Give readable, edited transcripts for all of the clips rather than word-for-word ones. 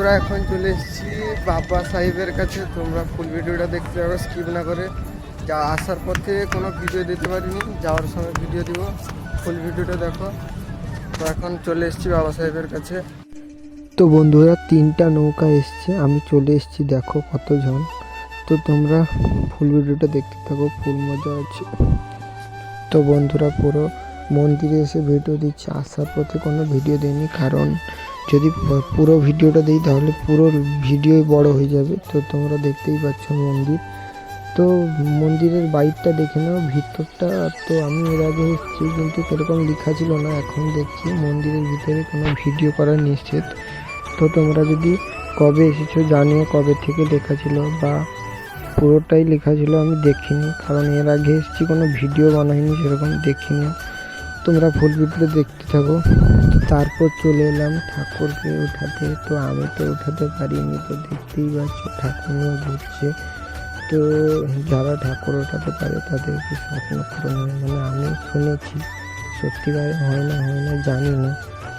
বন্ধুরা এখন চলে এসেছি বাবা সাহেবের কাছে। তোমরা ফুল ভিডিওটা দেখতে পাবে স্কিপ না করে। যা আসার পথে কোনো ভিডিও দিতে পারিনি, যাওয়ার সময় ভিডিও দিব, ফুল ভিডিওটা দেখো। তো এখন চলে এসেছি বাবা সাহেবের কাছে। তো বন্ধুরা 3টা নৌকা এসছে, আমি চলে এসেছি, দেখো কতজন। তো তোমরা ফুল ভিডিওটা দেখতে থাকো, ফুল মজা আছে। তো বন্ধুরা পুরো মন্দিরে এসে ভিডিও দিচ্ছি, আসার পথে কোনো ভিডিও দিইনি, কারণ যদি পুরো ভিডিওটা দিই তাহলে পুরো ভিডিওই বড় হয়ে যাবে। তো তোমরা দেখতেই পাচ্ছ মন্দির। তো মন্দিরের বাইরটা দেখে নাও, ভিতরটা তো আমি এর আগে এসেছি কিন্তু সেরকম লেখা ছিল না, এখন দেখছি মন্দিরের ভিতরে কোনো ভিডিও করা নিষেধ। তো তোমরা যদি কবে এসেছো জানিও, কবে থেকে লেখা ছিল বা পুরোটাই লেখা ছিল আমি দেখিনি, কারণ এর আগে এসেছি কোনো ভিডিও বানাইনি, সেরকম দেখিনি। তোমরা ফুল ভিডিও দেখতে থাকো। তারপর চলে এলাম ঠাকুরকে উঠাতে। তো আমি তো উঠাতে পারিনি, তো দেখতেই পাচ্ছ ঠাকুর নিয়ে ঘুরছে। তো যারা ঠাকুর ওঠাতে পারে তাদেরকে স্বপ্ন পূরণ হয়, মানে আমি শুনেছি, সত্যিকার হয় না জানি না।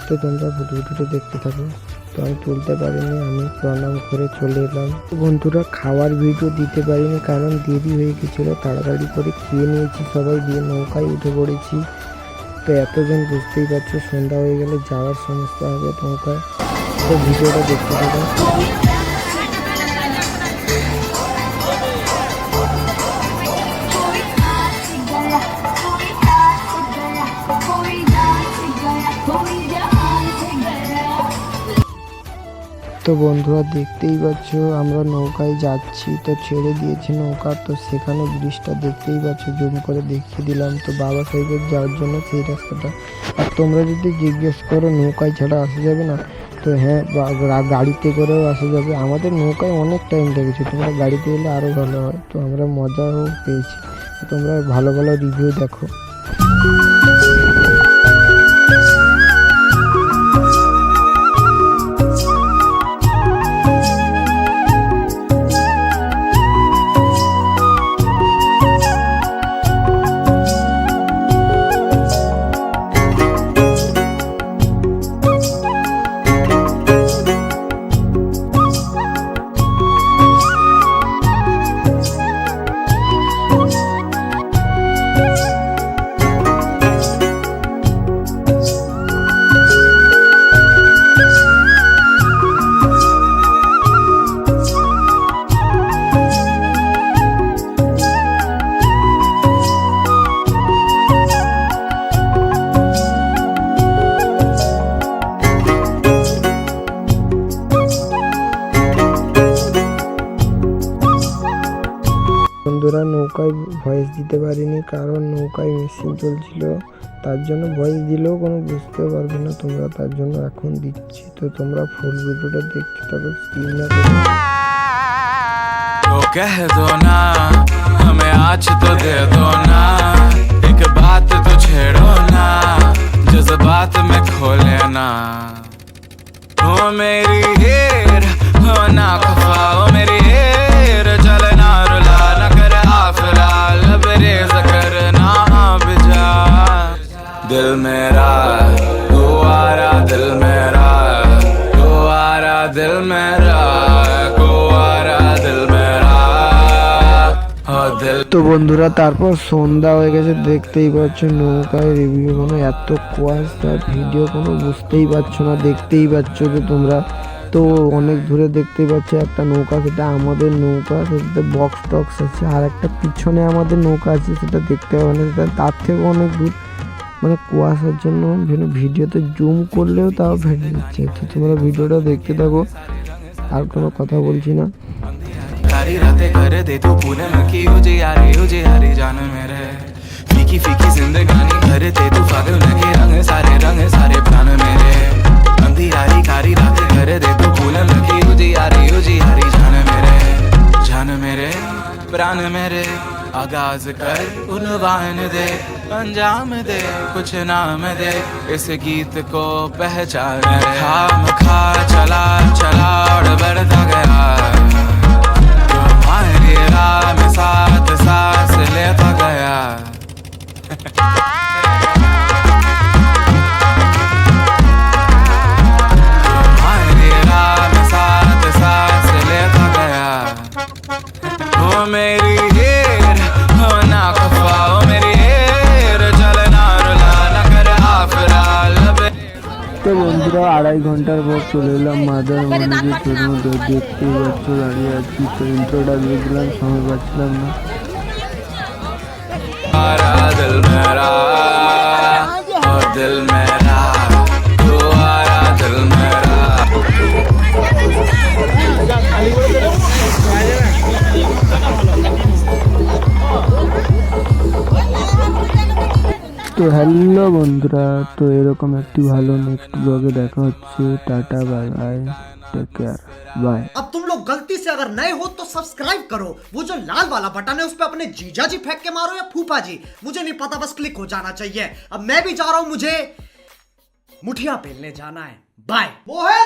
তো তোমরা ভিডিওটা দেখতে থাকো। তো আমি তুলতে পারিনি, আমি প্রণাম করে চলে এলাম। বন্ধুরা খাওয়ার ভিডিও দিতে পারিনি কারণ দেরি হয়ে গেছিলো, তাড়াতাড়ি করে খেয়ে নিয়েছি সবাই, দিয়ে নৌকায় উঠে পড়েছি। তো এতজন বুঝতেই পারছো, সন্ধ্যা হয়ে গেলে যাওয়ার সমস্যা হবে নৌকায়। তো ভিডিওটা দেখতে থাকো। তো বন্ধুরা দেখতেই পাচ্ছ আমরা নৌকায় যাচ্ছি, তো ছেড়ে দিয়েছি নৌকা। তো সেখানে ব্রিজটা দেখতেই পাচ্ছ, জুম করে দেখিয়ে দিলাম। তো বাবা সাহেবের যাওয়ার জন্য সেই রাস্তাটা। আর তোমরা যদি জিজ্ঞেস করো নৌকায় ছাড়া আসা যাবে না, তো হ্যাঁ, গাড়িতে করেও আসা যাবে। আমাদের নৌকায় অনেক টাইম লেগেছে, তোমরা গাড়িতে এলে আরও ভালো হয়। তো আমরা মজাও পেয়েছি। তোমরা ভালো ভালো রিভিউ দেখো। বন্ধুরা নৌকায় ভয়েস দিতে পারিনি কারণ নৌকায় মেশিন চলছিল, তার জন্য ভয়েস দিলেও কোনো বুঝতে পারবে না তোমরা, তার জন্য এখন দিচ্ছি। তো তোমরা ফুল ভিডিওটা দেখতে থাকো, স্ক্রিন না तो कह दो ना हमें आज तो दे दो ना, एक बात तो छेड़ो ना, जज्बात में खो लेना। हो मेरी हीर हो ना खफा, हो मेरी हीर चलना रुला ना कर आफरा, लबरेज करना बिजा। दिल मेरा कुआरा, दिल मेरा कुआरा, दिल मेरा कुआरा, दिल मेरा हो दिल। তো বন্ধুরা তারপর সন্ধ্যা হয়ে গেছে, দেখতেই পাচ্ছ নৌকায় রিভিউ কোনো এত কুয়াশা, ভিডিও কোনো বুঝতেই পারছো না, দেখতেই পাচ্ছ যে তোমরা। তো অনেক দূরে দেখতেই পাচ্ছ একটা নৌকা, সেটা আমাদের নৌকা, সেটাতে বক্স টক্স আছে। আর একটা পিছনে আমাদের নৌকা আছে, সেটা দেখতে পাবে না, সেটা তার থেকেও অনেক দূর, মানে কুয়াশার জন্য ভিডিওতে জুম করলেও তাও ফেটে যাচ্ছে। তো তোমরা ভিডিওটা দেখতে থাকো, আর কোনো কথা বলছি না। सारी रातें कर दे तू पूनम की उजियारी जान मेरे, फीकी फीकी जिंदगानी भर दे तू फागुन के रंग सारे प्राण मेरे, अंधियारी कारी रातें कर दे तू पूनम की उजियारी जान मेरे प्राण मेरे। आगाज कर उन्वान दे, अंजाम दे, कुछ नाम दे, इस गीत को पहचान। खाम खा चला चला और बढ़ता गया, तुम्हारी राह में साथ सांस लेता गया। तुम्हारी राह में साथ আড়াই ঘন্টার পর চলে এলাম মাদার মনিজের জন্য। দেখতেই পাচ্ছ দাঁড়িয়ে আছি, তো ইন্ট্রোটা দেখলাম, সময় পাচ্ছিলাম না। तुम्हारा दिल मेरा और दिल मेरा, तुम्हारा दिल मेरा। তো হ্যালো বন্ধুরা, তো এরকম একটি ভালো নেক্সট ব্লগে দেখা হচ্ছে। Tata, bye bye, take care, bye. अब तुम लोग गलती से अगर नए हो तो सब्सक्राइब करो, वो जो लाल वाला बटन है उस पे अपने जीजा जी फेंक के मारो या फूफा जी, मुझे नहीं पता, बस क्लिक हो जाना चाहिए। अब मैं भी जा रहा हूं, मुझे मुठिया पेलने जाना है। बाय। वो है